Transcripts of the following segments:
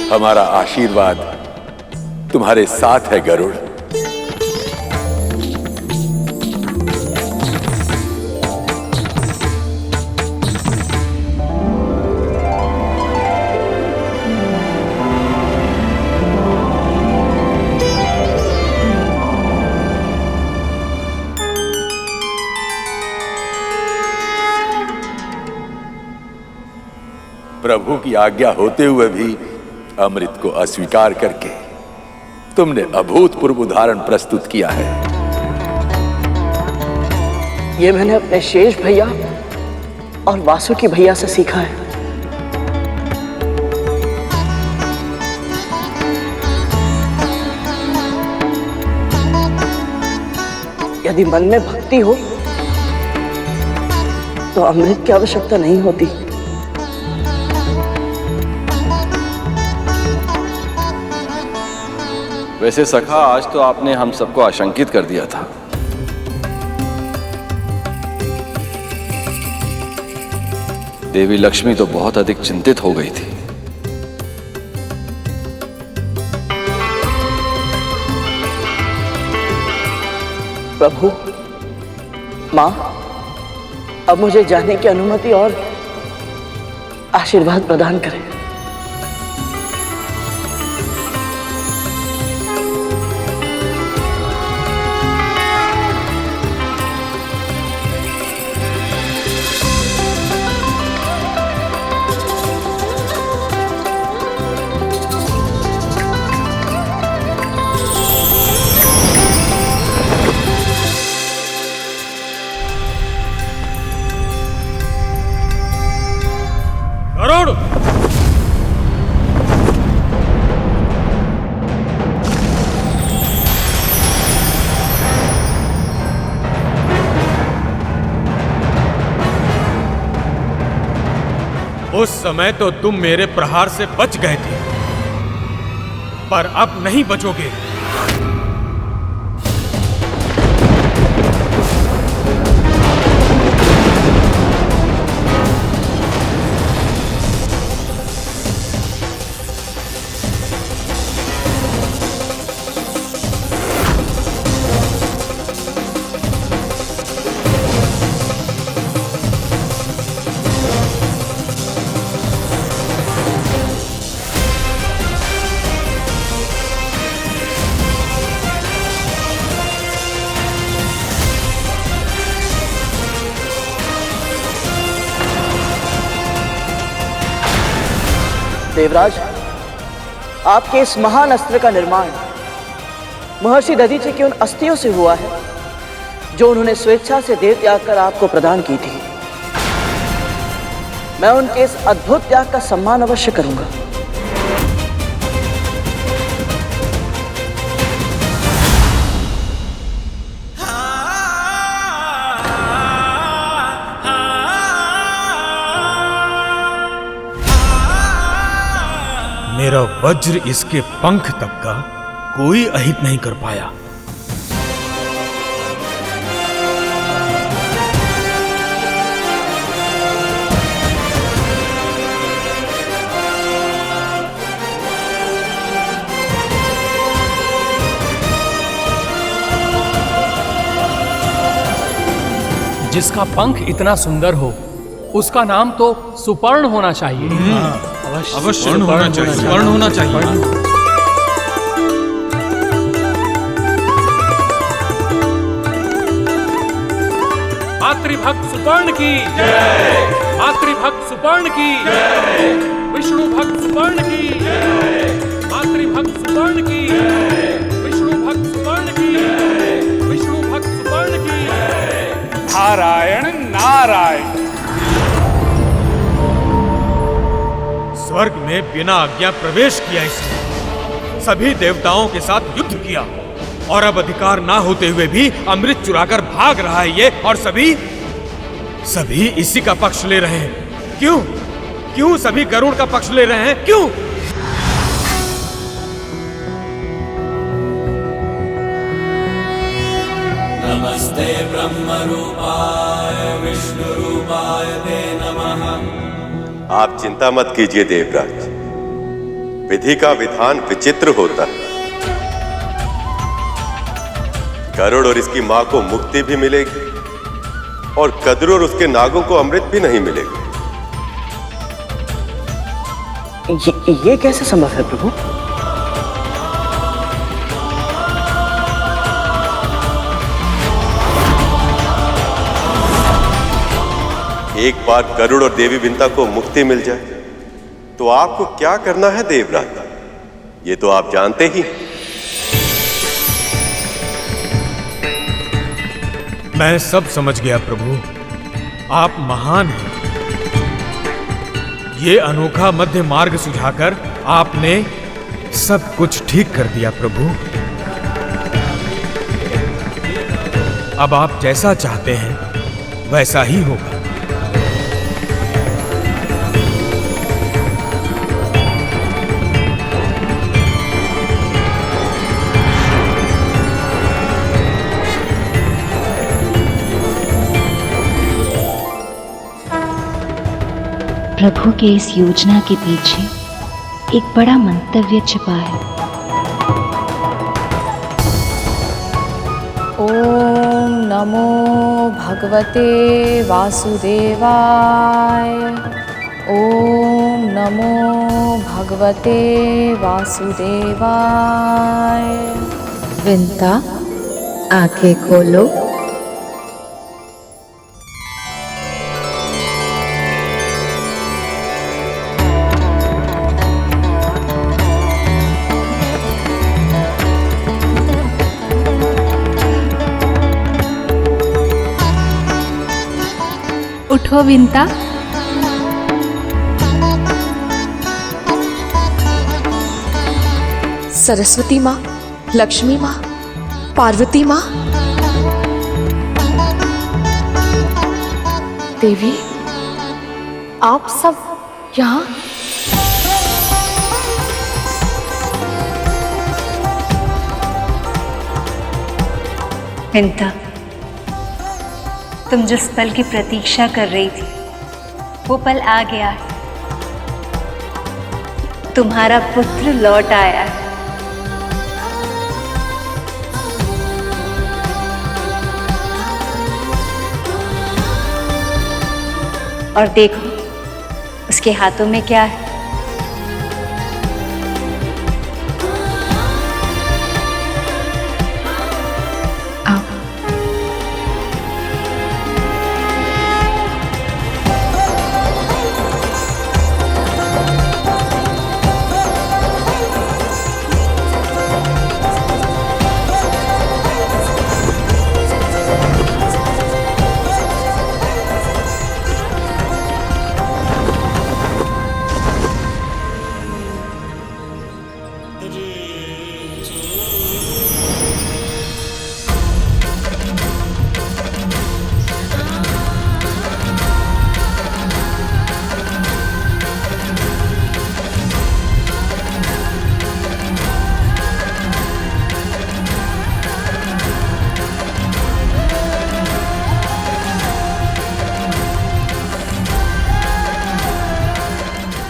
हमारा आशीर्वाद तुम्हारे साथ है गरुड़। प्रभु की आज्ञा होते हुए भी अमृत को अस्वीकार करके तुमने अभूतपूर्व उदाहरण प्रस्तुत किया है। ये मैंने अपने शेष भैया और वासुकी भैया से सीखा है। यदि मन में भक्ति हो तो अमृत की आवश्यकता नहीं होती। वैसे सखा, आज तो आपने हम सबको आशंकित कर दिया था। देवी लक्ष्मी तो बहुत अधिक चिंतित हो गई थी। प्रभु, मां, अब मुझे जाने की अनुमति और आशीर्वाद प्रदान करें। उस समय तो तुम मेरे प्रहार से बच गए थे, पर अब नहीं बचोगे। देवराज, आपके इस महान अस्त्र का निर्माण महर्षि दधीचि की उन अस्थियों से हुआ है जो उन्होंने स्वेच्छा से देह त्याग कर आपको प्रदान की थी। मैं उनके इस अद्भुत त्याग का सम्मान अवश्य करूंगा। मेरा वज्र इसके पंख तक का कोई अहित नहीं कर पाया। जिसका पंख इतना सुंदर हो उसका नाम तो सुपर्ण होना चाहिए। अवश्य स्वर्ण होना चाहिए, स्वर्ण होना चाहिए। मातृभक्त सुपर्ण की जय, मातृभक्त सुपर्ण की जय, विष्णु भक्त सुपर्ण की जय, मातृभक्त सुपर्ण की जय, विष्णु भक्त सुपर्ण की जय, विष्णु भक्त सुपर्ण की जय। नारायण नारायण। स्वर्ग में बिना आज्ञा प्रवेश किया इसने, सभी देवताओं के साथ युद्ध किया और अब अधिकार ना होते हुए भी अमृत चुराकर भाग रहा है ये, और सभी इसी का पक्ष ले रहे हैं। क्यों क्यों सभी गरुड़ का पक्ष ले रहे हैं? क्यों? नमस्ते ब्रह्म रूपाय विष्णु रूपाय ते नमः। आप चिंता मत कीजिए देवराज, विधि का विधान विचित्र होता है। गरुड़ और इसकी मां को मुक्ति भी मिलेगी और कद्रू और उसके नागों को अमृत भी नहीं मिलेगा। ये कैसे संभव है प्रभु? एक बार गरुड़ और देवी विंता को मुक्ति मिल जाए तो आपको क्या करना है देवराज, ये तो आप जानते ही। मैं सब समझ गया प्रभु, आप महान हैं। ये अनोखा मध्य मार्ग सुझाकर आपने सब कुछ ठीक कर दिया प्रभु। अब आप जैसा चाहते हैं वैसा ही होगा। प्रभु के इस योजना के पीछे एक बड़ा मंतव्य छिपा है। ओम नमो भगवते वासुदेवाय। ओम नमो भगवते वासुदेवाय। विंता, आंखें खोलो। उठो विंता। सरस्वती माँ, लक्ष्मी माँ, पार्वती माँ, देवी, आप सब यहाँ? विंता, तुम जिस पल की प्रतीक्षा कर रही थी वो पल आ गया है। तुम्हारा पुत्र लौट आया है। और देखो उसके हाथों में क्या है।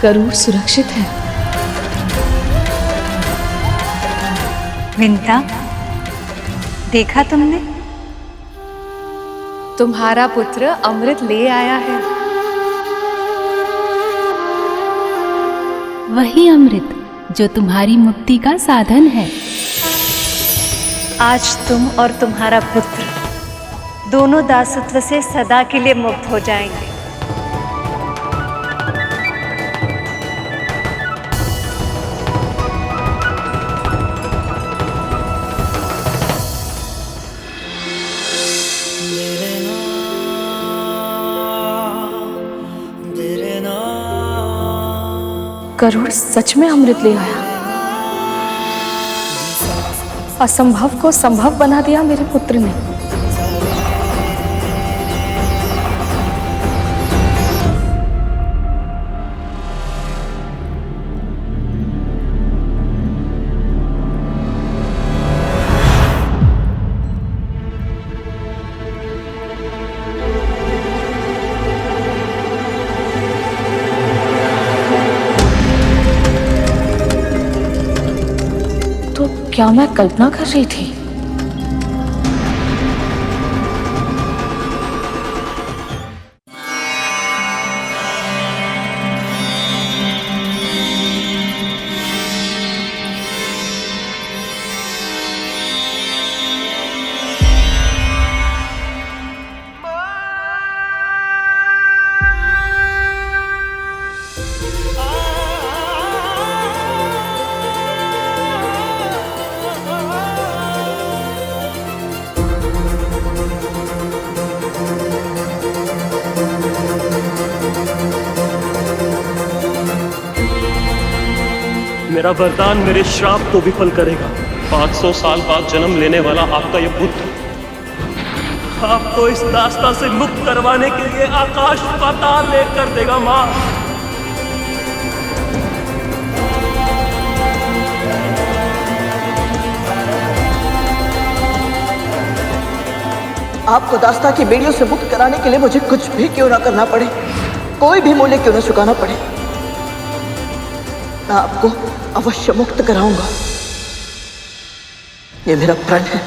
गरुड़ सुरक्षित है। विंता, देखा तुमने? तुम्हारा पुत्र अमृत ले आया है। वही अमृत जो तुम्हारी मुक्ति का साधन है। आज तुम और तुम्हारा पुत्र दोनों दासत्व से सदा के लिए मुक्त हो जाएंगे। गरुड़ सच में अमृत ले आया। असंभव को संभव बना दिया मेरे पुत्र ने। क्या मैं कल्पना कर रही थी? मेरा वरदान मेरे श्राप को विफल करेगा। 500 साल बाद जन्म लेने वाला आपका यह पुत्र आपको इस दास्ता से मुक्त करवाने के लिए आकाश पाताल एक कर देगा। मां, आपको दास्ता की बेड़ियों से मुक्त कराने के लिए मुझे कुछ भी क्यों ना करना पड़े, कोई भी मूल्य क्यों ना चुकाना पड़े, मैं आपको अवश्य मुक्त कराऊंगा। ये मेरा प्रण है।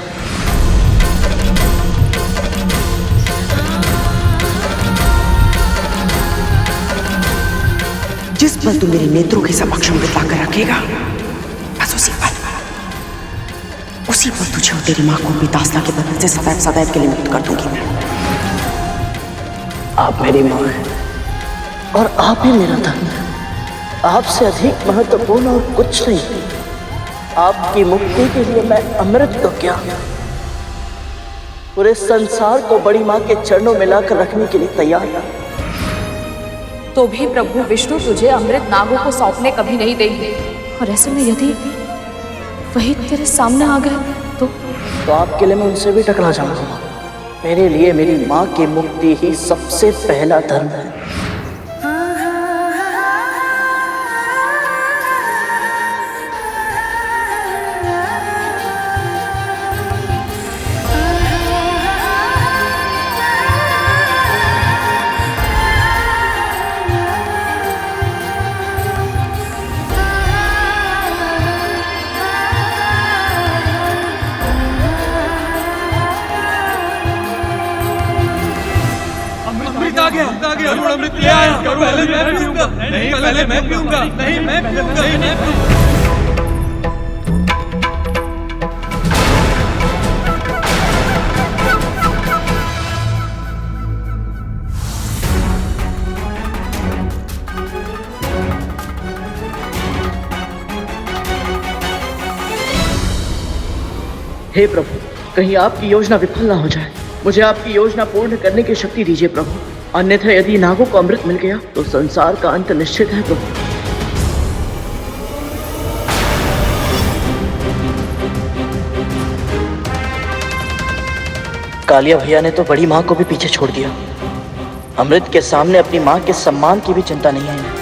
जिस पल तू मेरे नेत्रों के समक्ष बिता कर रखेगा, बस उसी पल तुझे और तेरी मां को भी दास्ता के बंधन से सदैव सदैव के लिए मुक्त कर दूंगी मैं। आप मेरी मां हैं और आप ही मेरा धन है। आपसे अधिक महत्वपूर्ण और कुछ नहीं। आपकी मुक्ति के लिए मैं अमृत तो क्या, पूरे संसार को बड़ी मां के चरणों में लाकर रखने के लिए तैयार है। तो भी प्रभु विष्णु तुझे अमृत नागों को सौंपने कभी नहीं देंगे। और ऐसे में यदि वही तेरे सामने आ गए तो आपके लिए मैं उनसे भी टकरा जाऊंगा। मेरे लिए मेरी मां की मुक्ति ही सबसे पहला धर्म है। अमृत ले आया। पहले मैं पीऊंगा। नहीं, पहले मैं पीऊंगा। नहीं, मैं पीऊंगा। हे प्रभु, कहीं आपकी योजना विफल ना हो जाए। मुझे आपकी योजना पूर्ण करने की शक्ति दीजिए प्रभु, अन्यथा यदि नागों को अमृत मिल गया तो संसार का अंत निश्चित है प्रभु। कालिया भैया ने तो बड़ी मां को भी पीछे छोड़ दिया। अमृत के सामने अपनी मां के सम्मान की भी चिंता नहीं है इन्हें।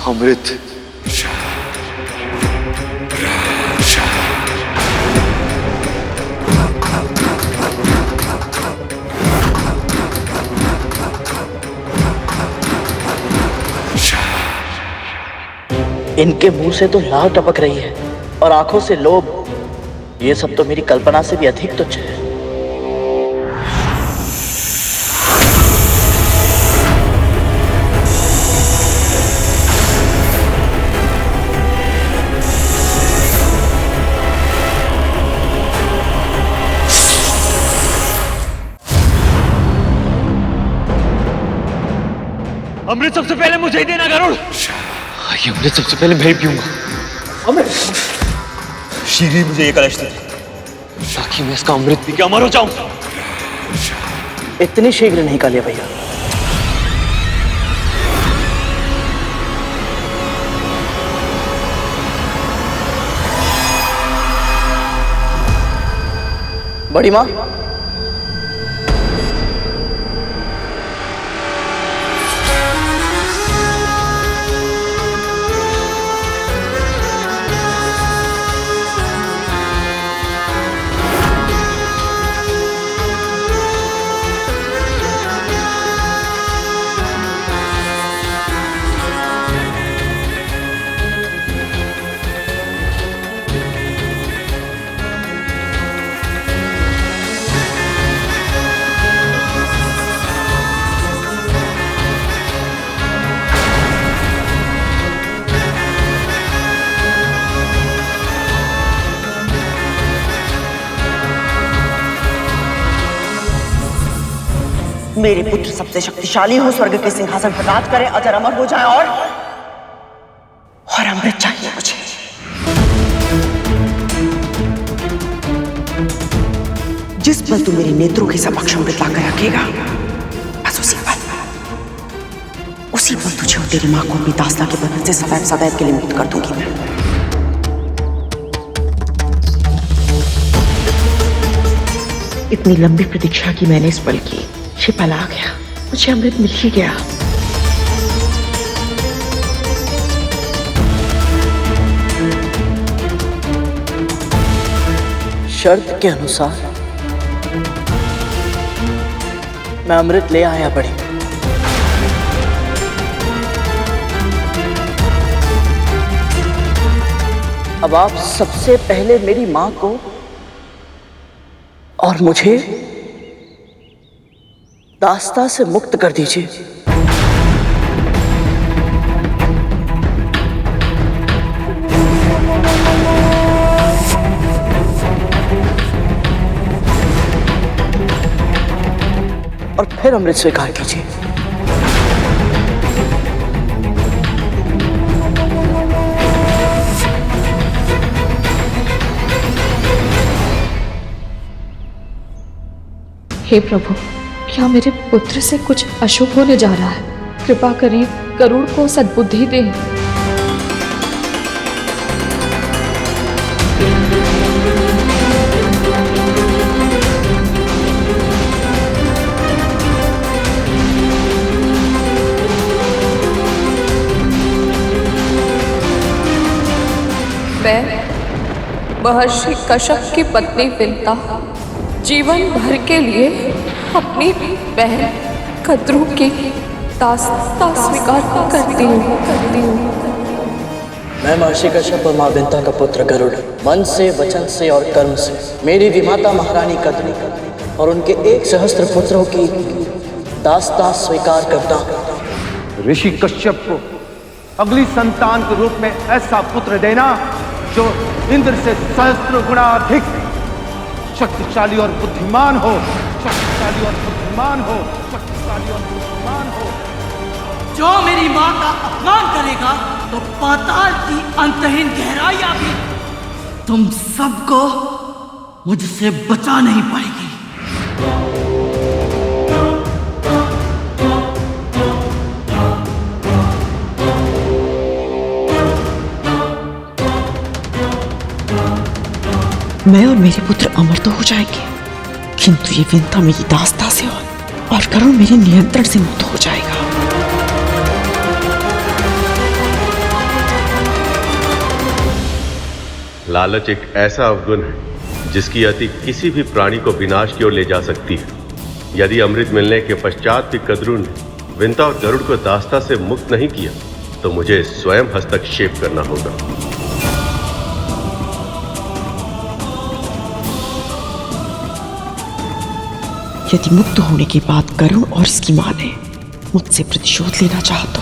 अमृत, इनके मुंह से तो लाल टपक रही है और आंखों से लोभ। ये सब तो मेरी कल्पना से भी अधिक तुच्छ है। अमृत सबसे पहले मुझे ही देना गरुड़। ये अमृत सबसे पहले मैं ही पीऊंगा। अमृत शीघ्र ही मुझे ये कलश दे ताकि मैं इसका अमृत पी के अमर हो जाऊं। इतनी शीघ्र नहीं कालिया भैया। बड़ी मां, मेरे पुत्र सबसे शक्तिशाली हो, स्वर्ग के सिंहासन पर राज करे, अजर अमर हो जाए और अमृत चाहिए मुझे। जिस पल तू मेरे नेत्रों के समक्ष अमृत लाकर रखेगा, बस उसी पल तुझे और तेरी मां को अपनी दास्ता के बंधन से सदैव सदैव के लिए मुक्त कर दूंगी मैं। इतनी लंबी प्रतीक्षा की मैंने इस पल की, ये पल आ गया, मुझे अमृत मिल ही गया। शर्त के अनुसार मैं अमृत ले आया बड़ी। अब आप सबसे पहले मेरी मां को और मुझे दास्ता से मुक्त कर दीजिए। और फिर अमृत स्वीकार कीजिए। हे प्रभु, क्या मेरे पुत्र से कुछ अशुभ होने जा रहा है? कृपा करें, गरुड़ को सद्बुद्धि दें। मैं महर्षि कश्यप की पत्नी विंता जीवन भर के लिए अपनी बहन कद्रू की दास्ता स्वीकार करती हूँ। मैं महर्षि कश्यप और मां विंता का पुत्र गरुड़ मन से, वचन से और कर्म से मेरी विमाता महारानी कद्रू और उनके 1 सहस्त्र पुत्रों की दास्ता स्वीकार करता हूँ। ऋषि कश्यप को अगली संतान के रूप में ऐसा पुत्र देना जो इंद्र से सहस्त्र गुना अधिक शक्तिशाली और बुद्धिमान हो, शक्तिशाली और बुद्धिमान हो, शक्तिशाली और बुद्धिमान हो। जो मेरी मां का अपमान करेगा तो पाताल की अंतहीन गहराइयां भी तुम सबको मुझसे बचा नहीं पाएगी। मैं और मेरे पुत्र अमर तो हो जाएंगे, किंतु ये विंता मेरी दास्ता से और गरुड़ मेरे नियंत्रण से मुक्त हो जाएगा। लालच एक ऐसा अवगुण है जिसकी अति किसी भी प्राणी को विनाश की ओर ले जा सकती है। यदि अमृत मिलने के पश्चात भी कद्रू ने विंता और गरुड़ को दास्ता से मुक्त नहीं किया तो मुझे स्वयं हस्तक्षेप करना होगा। यदि मुक्त होने के बाद गरुड़ और इसकी मां ने मुझसे प्रतिशोध लेना चाहा तो